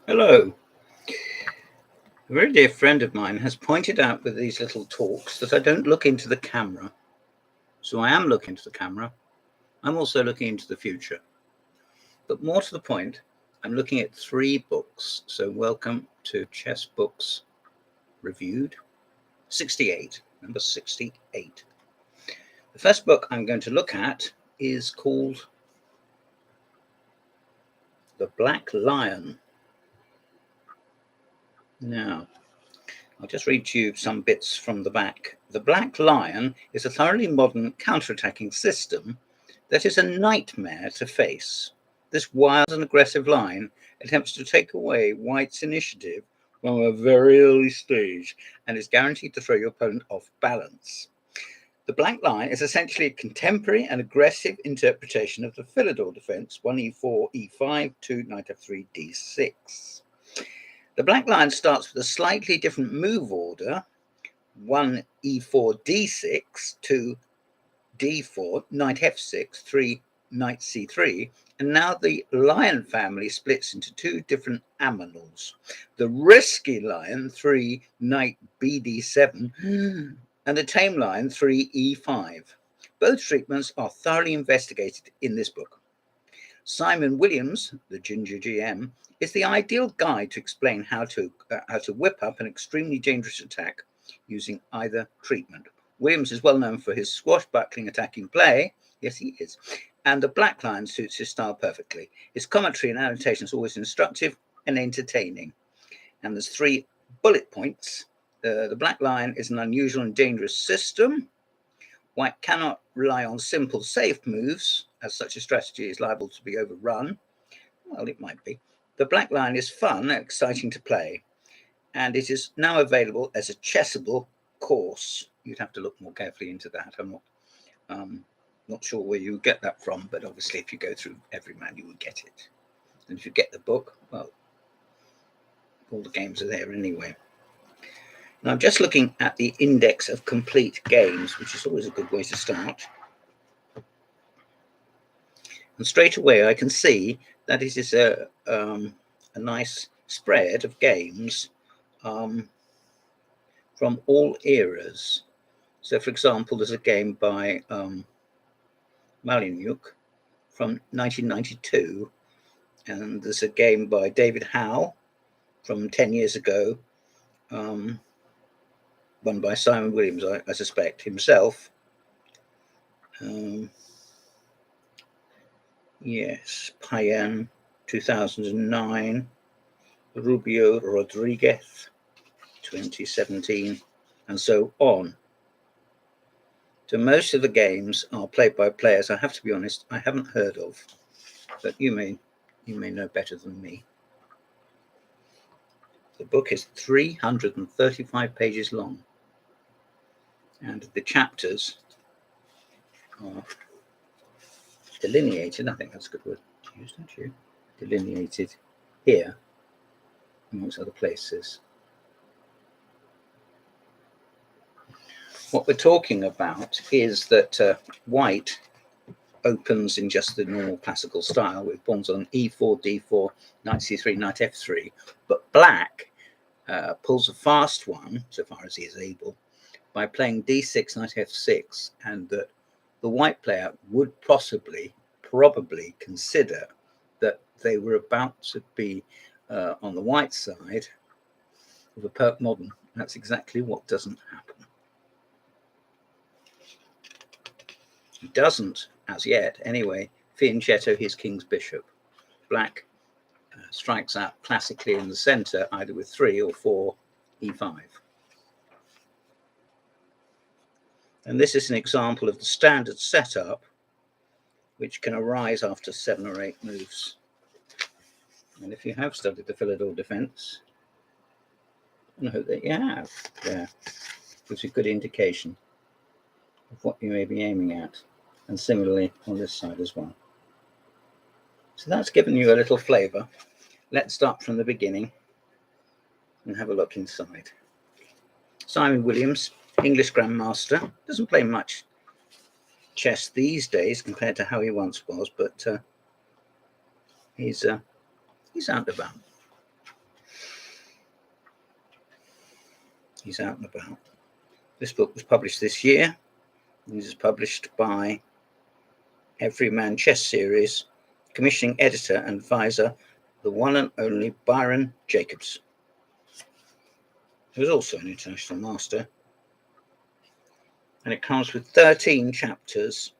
Hello. A very dear friend of mine has pointed out with these little talks that I don't look into the camera. So I am looking into the camera. I'm also looking into the future. But more to the point, I'm looking at 3 books. So welcome to Chess Books Reviewed 68, number 68. The first book I'm going to look at is called The Black Lion. Now, I'll just read to you some bits from the back. The Black Lion is a thoroughly modern counterattacking system that is a nightmare to face. This wild and aggressive lion attempts to take away White's initiative from a very early stage and is guaranteed to throw your opponent off balance. The Black Lion is essentially a contemporary and aggressive interpretation of the Philidor defense 1e4, e5, 2, knight f3, d6. The Black Lion starts with a slightly different move order: 1 e4 d6, 2 d4, knight f6, 3 knight c3, and now the lion family splits into 2 different aminals: the risky lion 3 knight bd7 and the tame lion 3 e5. Both treatments are thoroughly investigated in this book. Simon Williams, the Ginger GM, is the ideal guide to explain how to whip up an extremely dangerous attack using either treatment. Williams is well known for his swashbuckling attacking play. Yes, he is. And the Black Lion suits his style perfectly. His commentary and annotation is always instructive and entertaining. And there's 3 bullet points. The Black Lion is an unusual and dangerous system. White cannot rely on simple, safe moves, as such a strategy is liable to be overrun. Well, it might be. The Black Lion is fun and exciting to play, and it is now available as a chessable course. You'd have to look more carefully into that. I'm not sure where you would get that from, but obviously if you go through Everyman, you would get it. And if you get the book, well, all the games are there anyway. Now, I'm just looking at the index of complete games, which is always a good way to start. And straight away, I can see that it is a nice spread of games from all eras. So, for example, there's a game by Malinyuk from 1992, and there's a game by David Howe from 10 years ago, won by Simon Williams, I suspect, himself. Yes, Payan, 2009, Rubio Rodriguez, 2017, and so on. So most of the games are played by players, I have to be honest, I haven't heard of, but you may know better than me. The book is 335 pages long, and the chapters are delineated. I think that's a good word to use, don't you? Delineated here, amongst other places. What we're talking about is that White opens in just the normal classical style with pawns on e4, d4, knight c3, knight f3, but Black pulls a fast one, so far as he is able, by playing d6, knight f6, and that the White player would probably consider that they were about to be on the White side of a perk modern. That's exactly what doesn't happen. He doesn't, as yet anyway, fianchetto his king's bishop. Black strikes out classically in the center, either with 3 or 4 e5. And this is an example of the standard setup, which can arise after 7 or 8 moves. And if you have studied the Philidor defense, I hope that you have. There gives a good indication of what you may be aiming at, and similarly on this side as well. So that's given you a little flavor. Let's start from the beginning and have a look inside. Simon Williams, English Grandmaster, doesn't play much chess these days compared to how he once was, but he's out and about. He's out and about. This book was published this year. This is published by Everyman Chess Series, commissioning editor and advisor, the one and only Byron Jacobs, who is also an international master. And it comes with 13 chapters,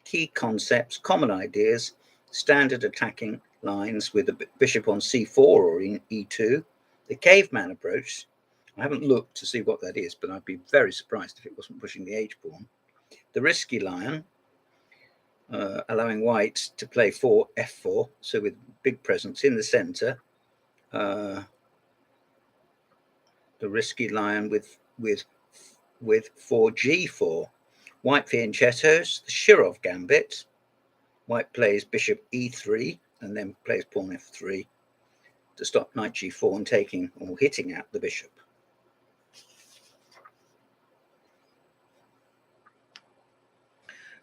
key concepts, common ideas, standard attacking lines with the bishop on c4 or e2, the caveman approach. I haven't looked to see what that is, but I'd be very surprised if it wasn't pushing the h-pawn. The risky lion, allowing white to play f4, so with big presence in the center. The risky lion with 4g4. White fianchettos, the Shirov gambit. White plays bishop e3 and then plays pawn f3 to stop knight g4 and taking or hitting out the bishop.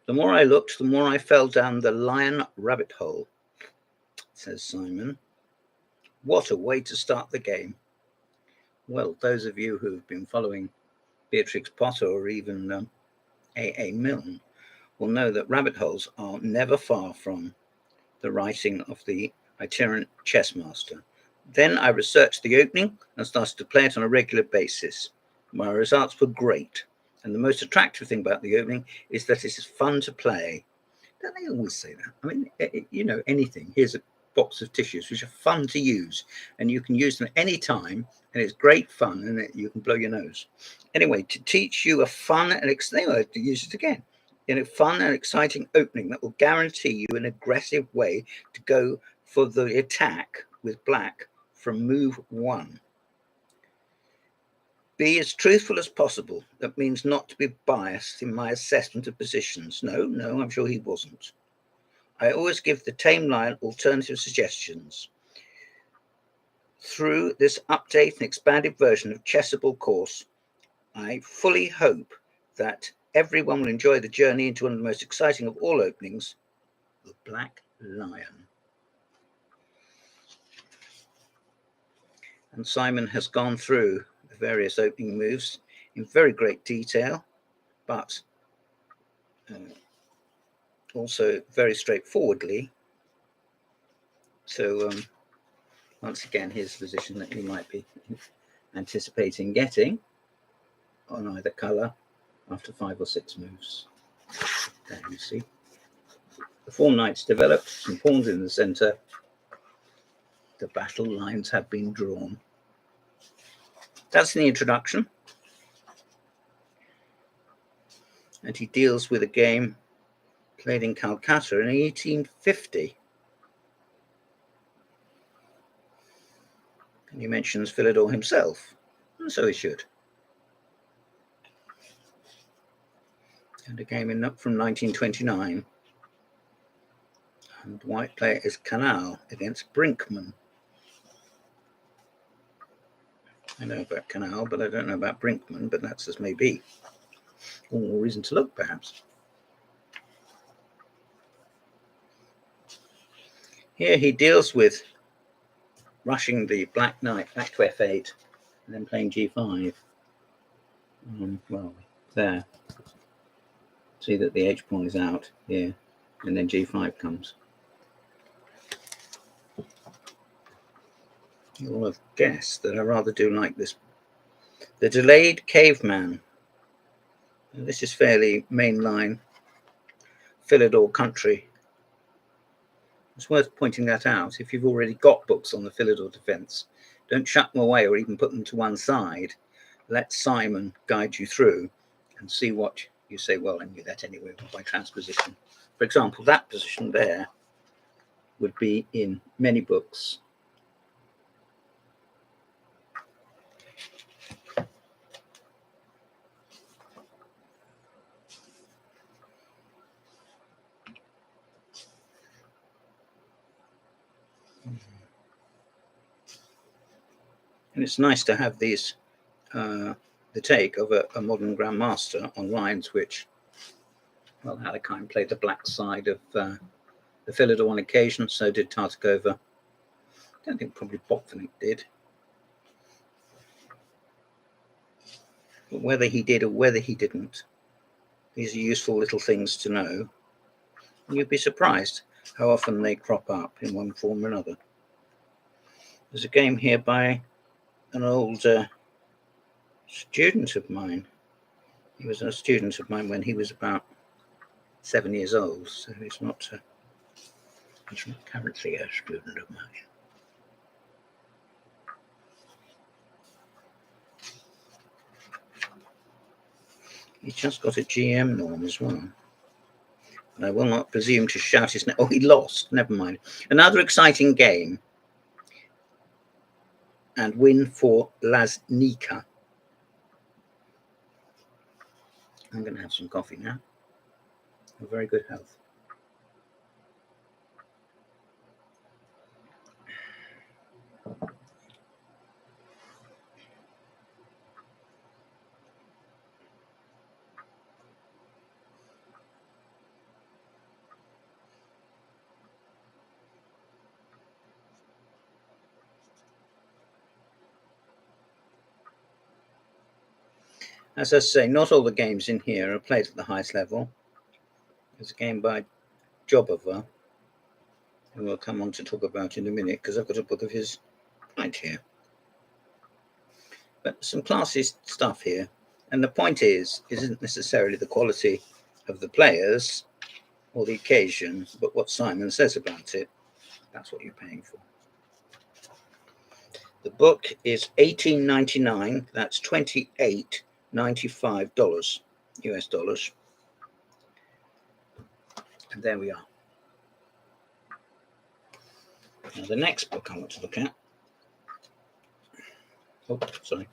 The more I looked, the more I fell down the lion rabbit hole, says Simon. What a way to start the game. Well, those of you who've been following Beatrix Potter or even A.A. Milne will know that rabbit holes are never far from the writing of the itinerant chess master. Then I researched the opening and started to play it on a regular basis. My results were great. And the most attractive thing about the opening is that it is fun to play. Don't they always say that? I mean, you know, anything. Here's a box of tissues which are fun to use, and you can use them at any time, and it's great fun, and you can blow your nose. Anyway, to teach you a fun and to use it again, in a fun and exciting opening that will guarantee you an aggressive way to go for the attack with black from move 1. Be as truthful as possible. That means not to be biased in my assessment of positions. No, I'm sure he wasn't. I always give the tame lion alternative suggestions. Through this update and expanded version of Chessable course, I fully hope that everyone will enjoy the journey into one of the most exciting of all openings, the Black Lion. And Simon has gone through the various opening moves in very great detail, but also very straightforwardly. So once again, here's the position that you might be anticipating getting on either color after 5 or 6 moves. There you see. The 4 knights developed, some pawns in the center. The battle lines have been drawn. That's the introduction. And he deals with a game played in Calcutta in 1850. And he mentions Philidor himself, and so he should. And a game from 1929. And white player is Canal against Brinkman. I know about Canal, but I don't know about Brinkman, but that's as may be. All more reason to look, perhaps. Here he deals with rushing the black knight back to f8 and then playing g5. Well, there. See that the h-pawn is out here, and then g5 comes. You'll have guessed that I rather do like this. The delayed caveman. And this is fairly mainline Philidor country. It's worth pointing that out. If you've already got books on the Philidor defense, don't shut them away or even put them to one side. Let Simon guide you through and see what you say. Well, I knew that anyway by transposition. For example, that position there would be in many books. And it's nice to have these, the take of a modern grandmaster on lines which, well, Alekhine played the black side of the Philidor on occasion, so did Tartakova. I don't think probably Botvinnik did. But whether he did or whether he didn't, these are useful little things to know. And you'd be surprised how often they crop up in one form or another. There's a game here by an old student of mine. He was a student of mine when he was about 7 years old, so he's not currently a student of mine. He's just got a GM norm as well. And I will not presume to shout his name. Oh, he lost. Never mind. Another exciting game. And win for Laznica. I'm going to have some coffee now. Very good health. As I say, not all the games in here are played at the highest level. There's a game by Jobava, who we'll come on to talk about in a minute, because I've got a book of his right here. But some classy stuff here. And the point isn't necessarily the quality of the players or the occasion, but what Simon says about it. That's what you're paying for. The book is $18.99. That's $28.95 US dollars. And there we are. Now the next book I want to look at. Oh, sorry.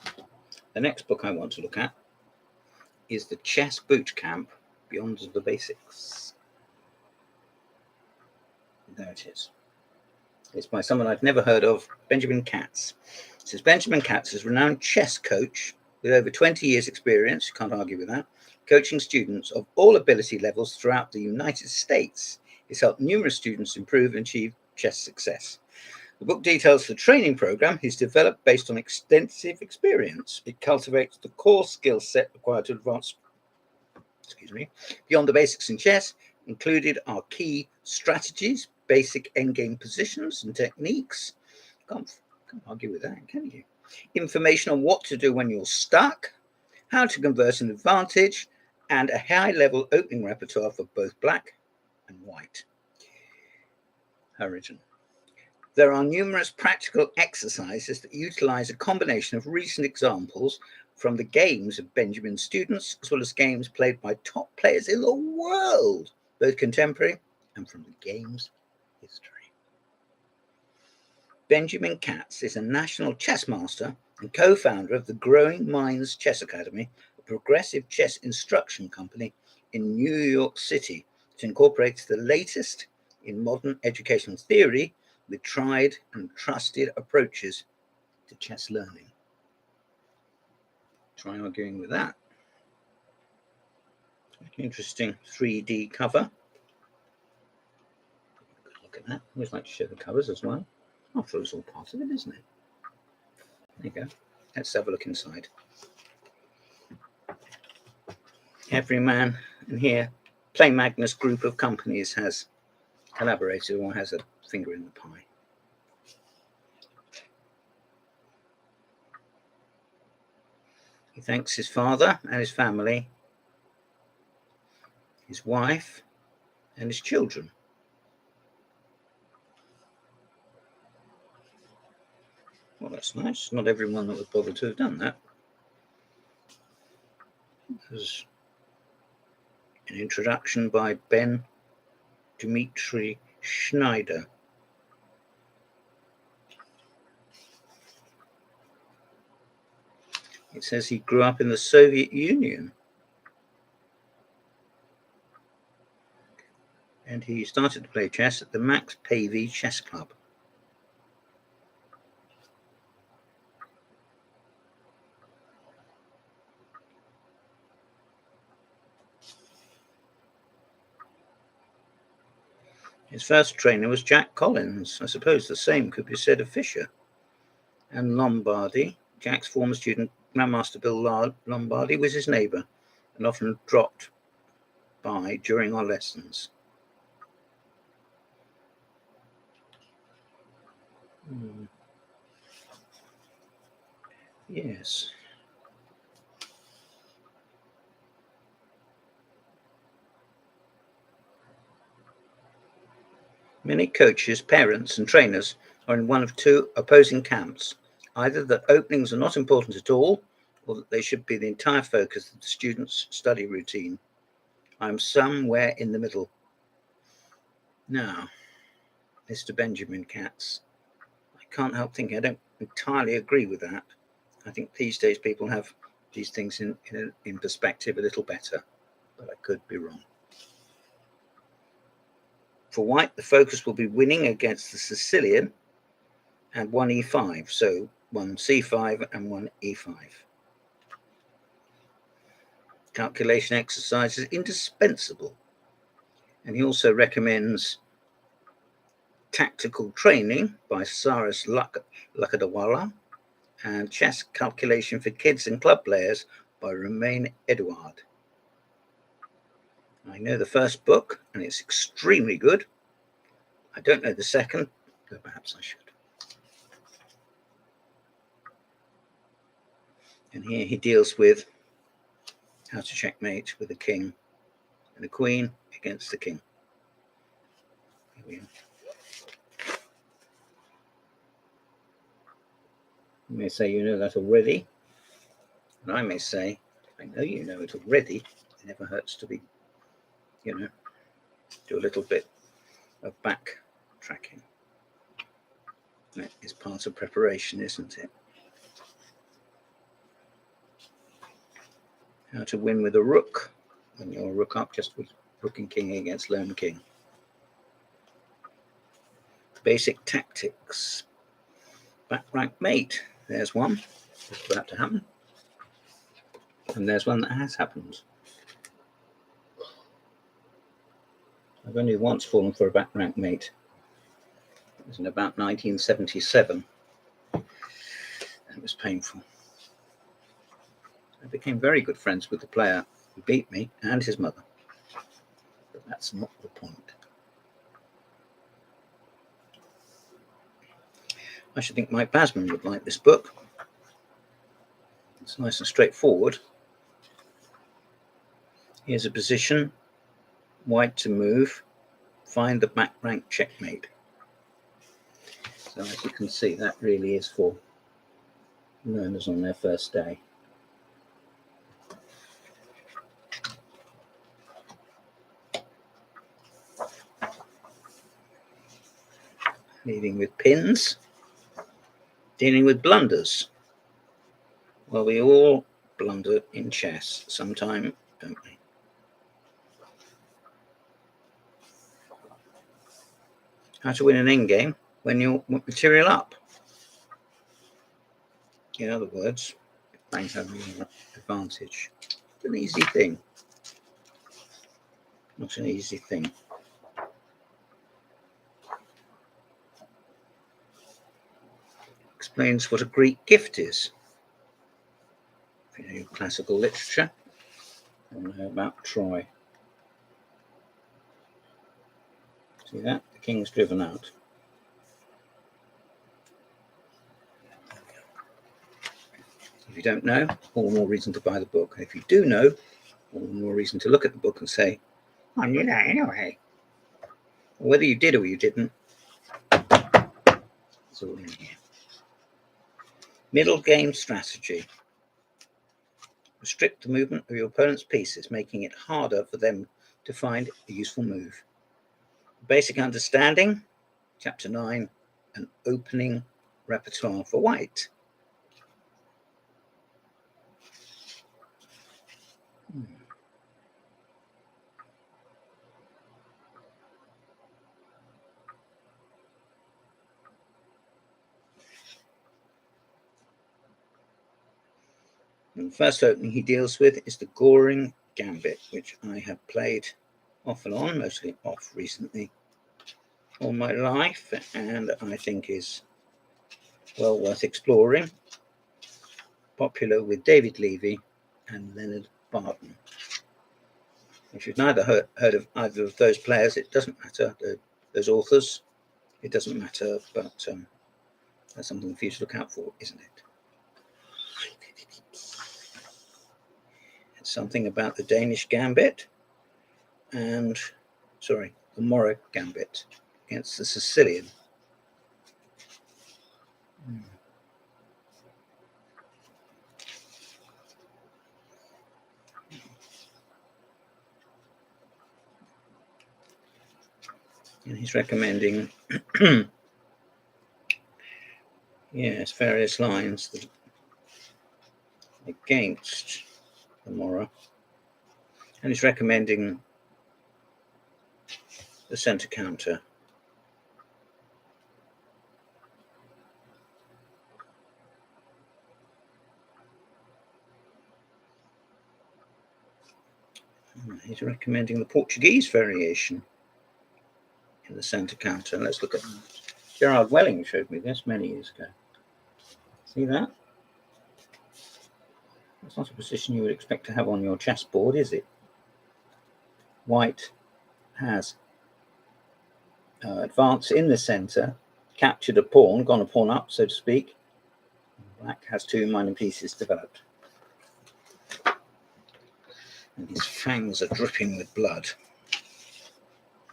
The next book I want to look at is the Chess BOOTCAMP Beyond the Basics. There it is. It's by someone I've never heard of, Benjamin Katz. It says Benjamin Katz is a renowned chess coach with over 20 years experience, you can't argue with that, coaching students of all ability levels throughout the United States. He's helped numerous students improve and achieve chess success. The book details the training program he's developed based on extensive experience. It cultivates the core skill set required to advance beyond the basics in chess. Included are key strategies, basic endgame positions and techniques. Can't argue with that, can you? Information on what to do when you're stuck, how to convert an advantage, and a high-level opening repertoire for both black and white. Original. There are numerous practical exercises that utilize a combination of recent examples from the games of Benjamin's students, as well as games played by top players in the world, both contemporary and from the game's history. Benjamin Katz is a national chess master and co-founder of the Growing Minds Chess Academy, a progressive chess instruction company in New York City that incorporates the latest in modern educational theory with tried and trusted approaches to chess learning. Try arguing with that. Interesting 3D cover. Look at that. I always like to show the covers as well. After all, it's all part of it, isn't it? There you go. Let's have a look inside. Every man in here, Play Magnus group of companies has collaborated or has a finger in the pie. He thanks his father and his family, his wife, and his children. Well, that's nice. Not everyone that would bother to have done that. There's an introduction by Ben Dmitry Schneider. It says he grew up in the Soviet Union. And he started to play chess at the Max Pavey Chess Club. His first trainer was Jack Collins. I suppose the same could be said of Fischer. And Lombardi, Jack's former student, Grandmaster Bill Lombardi was his neighbour and often dropped by during our lessons. Yes. Many coaches, parents, and trainers are in one of two opposing camps: either that openings are not important at all, or that they should be the entire focus of the student's study routine. I'm somewhere in the middle. Now, Mr. Benjamin Katz, I can't help thinking I don't entirely agree with that. I think these days people have these things in perspective a little better, but I could be wrong. For white, the focus will be winning against the Sicilian and one e5, so one c5 and one e5. Calculation exercise is indispensable, and he also recommends tactical training by Saras Lakadawala and chess calculation for kids and club players by Romain Edouard. I know the first book, and it's extremely good. I don't know the second, though perhaps I should. And here he deals with how to checkmate with a king and a queen against the king. Here we are. You may say you know that already, and I may say I know you know it already. It never hurts to be, do a little bit of backtracking. That is part of preparation, isn't it? How to win with a rook when you're rook up, just with rook and king against lone king. Basic tactics. Back rank mate. There's one. It's about to happen. And there's one that has happened. I've only once fallen for a back rank mate. It was in about 1977. It was painful. I became very good friends with the player who beat me and his mother. But that's not the point. I should think Mike Basman would like this book. It's nice and straightforward. Here's a position, white to move, find the back rank checkmate. So as you can see, that really is for learners on their first day. Leading with pins, dealing with blunders. Well, we all blunder in chess sometime, don't we? How to win an endgame when you want material up. In other words, playing having an advantage. It's an easy thing. Not an easy thing. Explains what a Greek gift is. If you know classical literature, you'll know about Troy. See that? The king's driven out. If you don't know, all the more reason to buy the book. And if you do know, all the more reason to look at the book and say, I knew that anyway. Whether you did or you didn't, it's all in here. Middle game strategy. Restrict the movement of your opponent's pieces, making it harder for them to find a useful move. Basic understanding, chapter 9, an opening repertoire for white. And the first opening he deals with is the Goring Gambit, which I have played off and on, mostly off recently, all my life, and I think is well worth exploring. popular with David Levy and Leonard Barton. If you've neither heard of either of those players, it doesn't matter. Those authors, it doesn't matter, but that's something for you to look out for, isn't it? It's something about the Danish gambit and, the Moro gambit against the Sicilian. And he's recommending, yes, various lines against the Moro. And he's recommending the centre counter. He's recommending the Portuguese variation in the centre counter. Let's look at that. Gerard Welling showed me this many years ago. See that? That's not a position you would expect to have on your chessboard, is it? White has advanced in the centre, captured a pawn, gone a pawn up, so to speak. Black has two minor pieces developed. And his fangs are dripping with blood.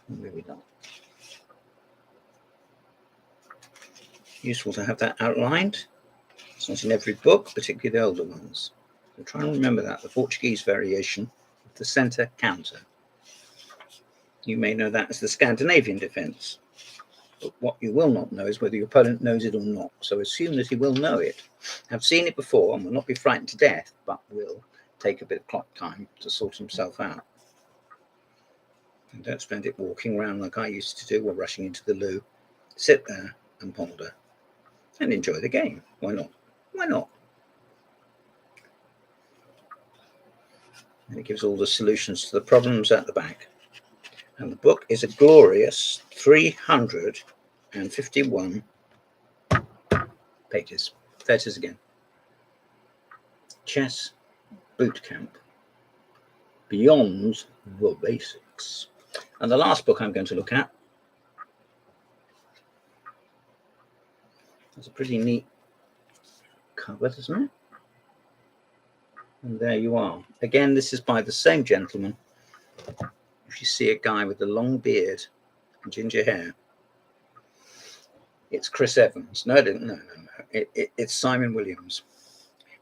Really done. Useful to have that outlined. It's not in every book, particularly the older ones. So try and remember that, the Portuguese variation of the centre counter. You may know that as the Scandinavian defence. But what you will not know is whether your opponent knows it or not. So assume that he will know it, have seen it before, and will not be frightened to death, but will take a bit of clock time to sort himself out. And don't spend it walking around like I used to do or rushing into the loo. Sit there and ponder and enjoy the game. Why not? Why not? And it gives all the solutions to the problems at the back. And the book is a glorious 351 pages. There it is again. Chess Bootcamp. Beyond the Basics. And the last book I'm going to look at is a pretty neat cover, doesn't it? And there you are. Again, this is by the same gentleman. If you see a guy with a long beard and ginger hair, it's Chris Evans. No. It's Simon Williams.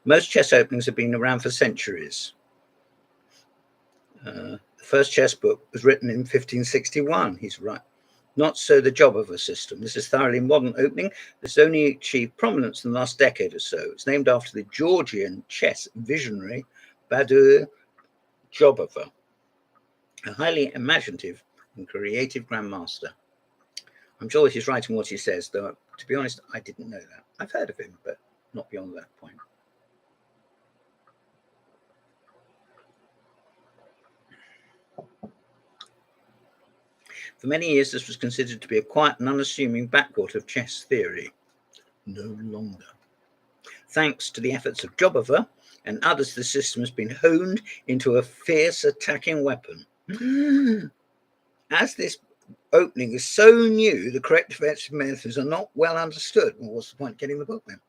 Most chess openings have been around for centuries. The first chess book was written in 1561. He's right. Not so the Jobava system. This is thoroughly modern opening. This only achieved prominence in the last decade or so. It's named after the Georgian chess visionary Badur Jobava, a highly imaginative and creative grandmaster. I'm sure he's right in what he says, though, to be honest, I didn't know that. I've heard of him, but not beyond that point. For many years, this was considered to be a quiet and unassuming backwater of chess theory. No longer. Thanks to the efforts of Jobava and others, the system has been honed into a fierce attacking weapon. As this opening is so new, the correct defensive methods are not well understood. Well, what's the point of getting the book then?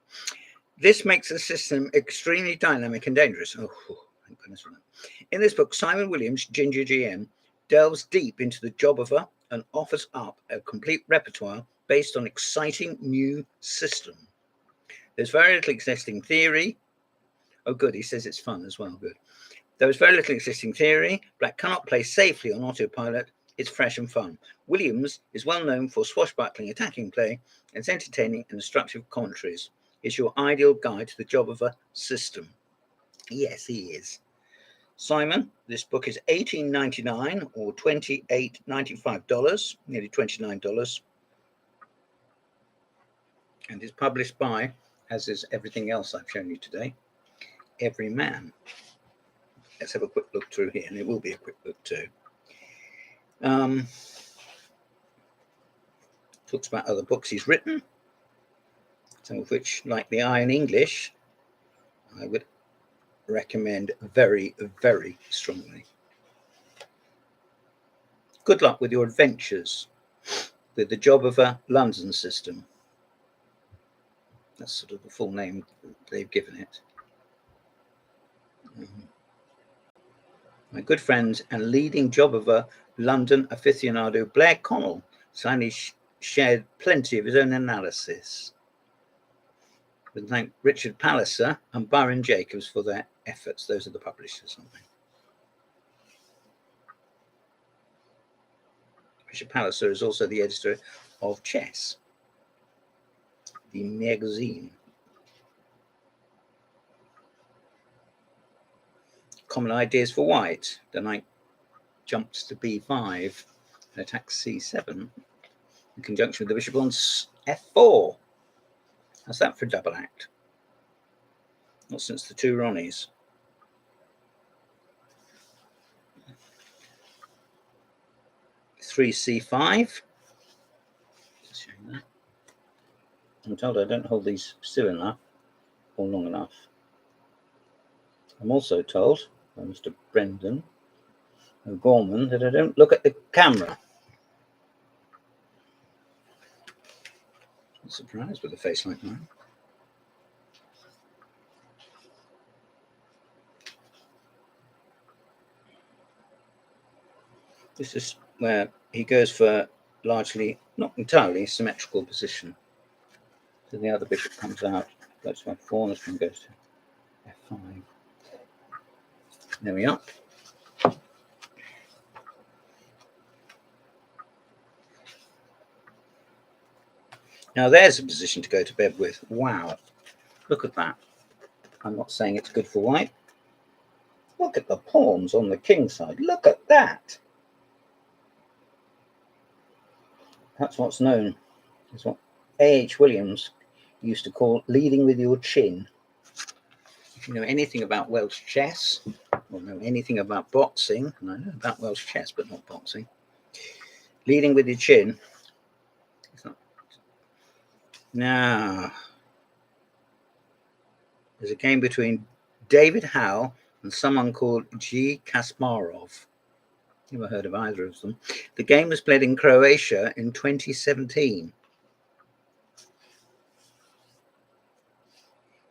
This makes the system extremely dynamic and dangerous. Oh, thank goodness for that. In this book, Simon Williams, Ginger GM, delves deep into the Jobava and offers up a complete repertoire based on exciting new system. There's very little existing theory. Oh, good. He says it's fun as well. Good. There is very little existing theory. Black cannot play safely on autopilot. It's fresh and fun. Williams is well known for swashbuckling attacking play and its entertaining and instructive commentaries. Is your ideal guide to the Jobava system. Yes, he is. Simon, this book is $18.99 or $28.95, nearly $29, and is published by, as is everything else I've shown you today, Every Man. Let's have a quick look through here, and it will be a quick look too. Talks about other books he's written, some of which, like The Eye in English, I would recommend very, very strongly. Good luck with your adventures with the Jobava London system. That's sort of the full name they've given it. My good friend and leading Jobava London aficionado Blair Connell kindly shared plenty of his own analysis. We thank Richard Palliser and Byron Jacobs for their efforts. Those are the publishers, aren't they? Richard Palliser is also the editor of Chess, the magazine. Common ideas for white. The knight jumps to b5 and attacks c7 in conjunction with the bishop on f4. How's that for a double act? Not since the two Ronnies. Three c5. Just showing that. I'm told I don't hold these still enough or long enough. I'm also told by Mr. Brendan O'Gorman that I don't look at the camera. I'm surprised with a face like mine. This is where he goes for largely, not entirely, symmetrical position. So the other bishop comes out, goes to f4, this one goes to f5. There we are. Now there's a position to go to bed with. Wow, look at that. I'm not saying it's good for white. Look at the pawns on the king side. Look at that. That's what's known as what A.H. Williams used to call leading with your chin. If you know anything about Welsh chess, or know anything about boxing, and I know about Welsh chess, but not boxing, leading with your chin. Now, there's a game between David Howe and someone called G. Kasparov. Never heard of either of them. The game was played in Croatia in 2017.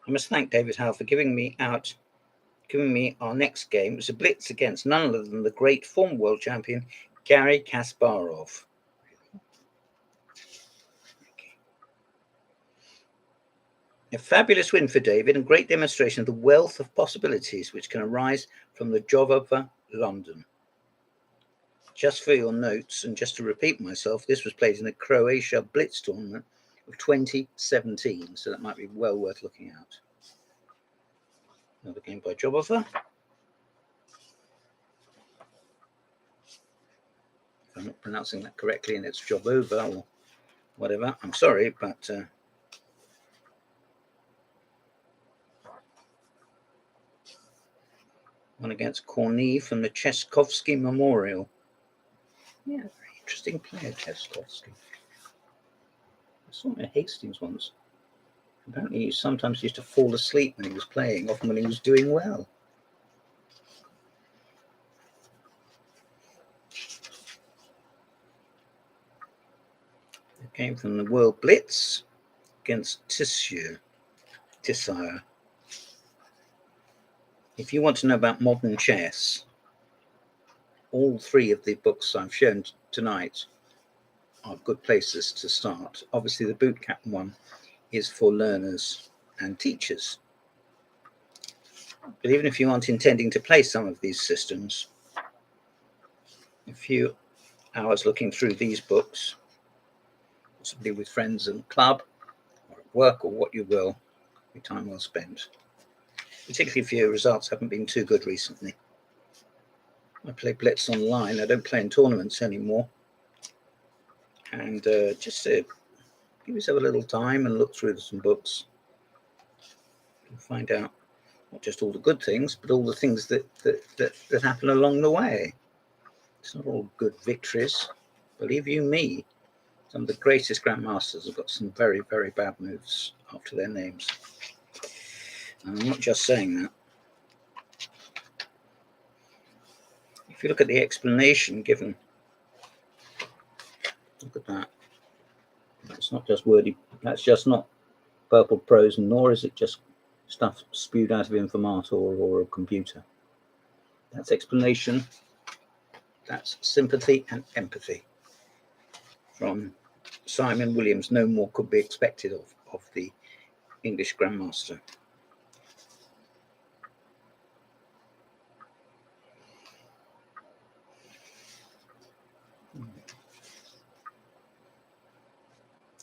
I must thank David Howe for giving me our next game. It was a blitz against none other than the great former world champion Garry Kasparov. A fabulous win for David and great demonstration of the wealth of possibilities which can arise from the Jobava London. Just for your notes, and just to repeat myself, this was played in the Croatia Blitz tournament of 2017, so that might be well worth looking at. Another game by Jobava. If I'm not pronouncing that correctly and it's Jobova or whatever, I'm sorry, but one against Korney from the Cheskovsky Memorial. Yeah, very interesting player, Cheskovsky. I saw him at Hastings once. Apparently, he sometimes used to fall asleep when he was playing, often when he was doing well. It came from the World Blitz against Tissire. If you want to know about modern chess, all three of the books I've shown tonight are good places to start. Obviously, the BOOTCAMP one is for learners and teachers. But even if you aren't intending to play some of these systems, a few hours looking through these books, possibly with friends and club, or at work, or what you will, be time well spent. Particularly if your results haven't been too good recently. I play Blitz online. I don't play in tournaments anymore. And just to give yourself a little time and look through some books and find out not just all the good things, but all the things that happen along the way. It's not all good victories. Believe you me, some of the greatest grandmasters have got some very, very bad moves after their names. And I'm not just saying that. If you look at the explanation given, look at that. That's not just wordy. That's just not purple prose, nor is it just stuff spewed out of Informator or a computer. That's explanation. That's sympathy and empathy from Simon Williams. No more could be expected of the English Grandmaster.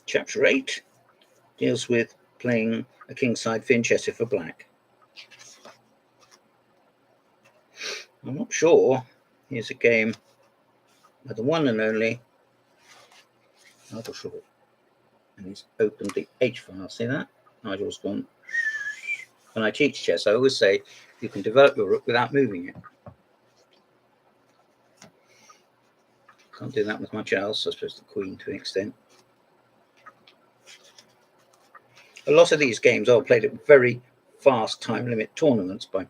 Chapter 8 deals with playing a kingside Finchester for black. I'm not sure. Here's a game with the one and only Nigel Short. And he's opened the H file. See that? Nigel's gone. When I teach chess, I always say you can develop your rook without moving it. Can't do that with much else. I suppose the queen to an extent. A lot of these games are played at very fast time limit tournaments by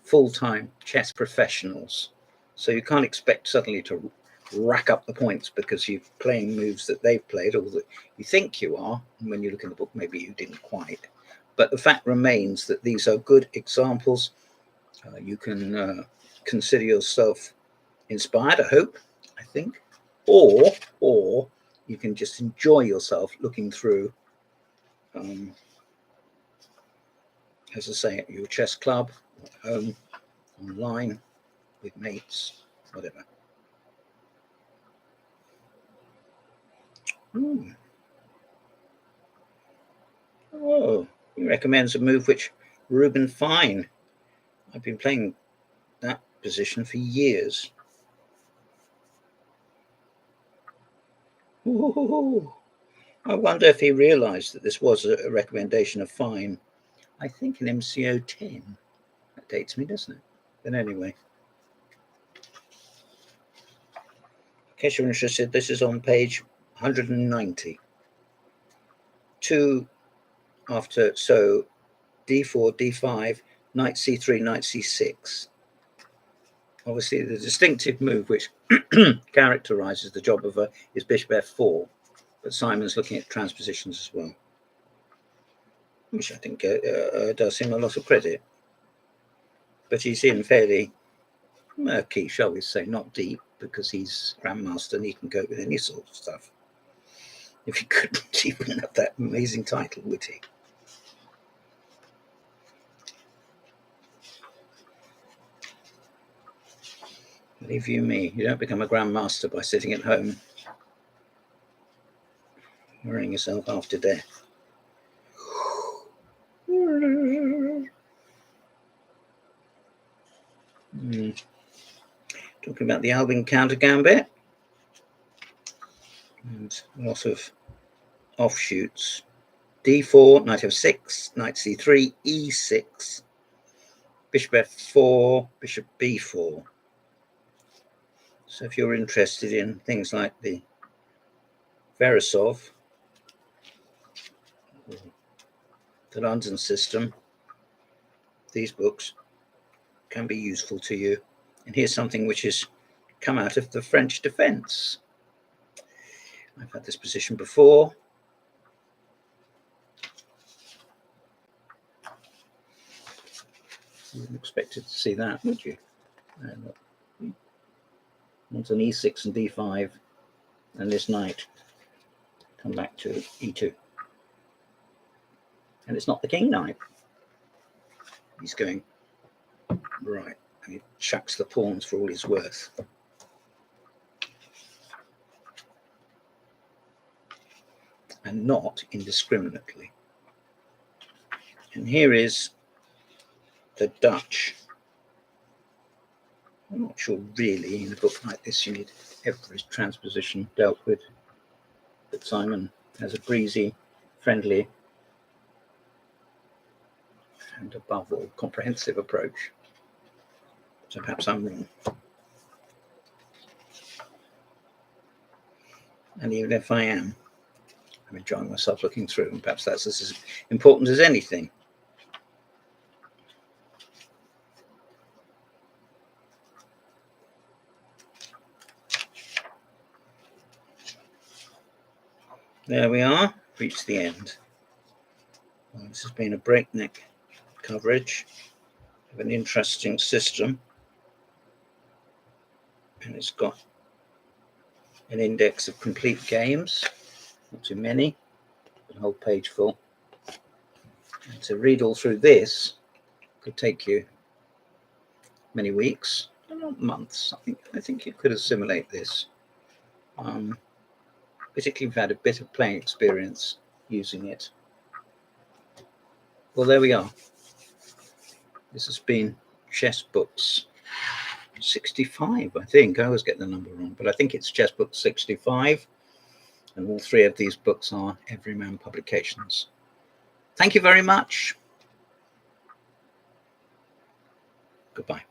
full-time chess professionals. So you can't expect suddenly to rack up the points because you're playing moves that they've played or that you think you are. And when you look in the book, maybe you didn't quite. But the fact remains that these are good examples. You can consider yourself inspired, I hope, I think. Or you can just enjoy yourself looking through, as I say, at your chess club, at home, online, with mates, whatever. Oh, he recommends a move which Reuben Fine. I've been playing that position for years. Ooh, I wonder if he realised that this was a recommendation of Fine. I think in MCO 10. That dates me, doesn't it? But anyway. In case you're interested, this is on page 190. 2 after, so d4, d5, knight c3, knight c6. Obviously, the distinctive move which characterizes the Jobava is bishop f4, but Simon's looking at transpositions as well, which I think does him a lot of credit. But he's in fairly murky, shall we say, not deep, because he's Grandmaster and he can cope with any sort of stuff. If he couldn't even have that amazing title, would he? Believe you me, you don't become a Grandmaster by sitting at home worrying yourself half to death. Talking about the Alvin counter gambit and a lot of offshoots. d4, knight f6, knight c3, e6, bishop f4, bishop b4. So if you're interested in things like the Verasov, the London system, these books can be useful to you. And here's something which has come out of the French defense. I've had this position before. You wouldn't expect to see that, would you? Want an e6 and d5, and this knight come back to e2. And it's not the king knight. He's going right, and he chucks the pawns for all he's worth. And not indiscriminately. And here is the Dutch. I'm not sure really in a book like this you need every transposition dealt with. But Simon has a breezy, friendly, and above all, comprehensive approach. So perhaps I'm wrong. And even if I am, I'm enjoying myself looking through, and perhaps that's as important as anything. There we are, reached the end. Well, this has been a breakneck coverage of an interesting system, and it's got an index of complete games, not too many, but a whole page full. And to read all through this could take you many weeks, not months. I think you could assimilate this, particularly if you've had a bit of playing experience using it. Well, there we are. This has been Chess Books 65, I think. I always get the number wrong, but I think it's Chess Book 65. And all three of these books are Everyman Publications. Thank you very much. Goodbye.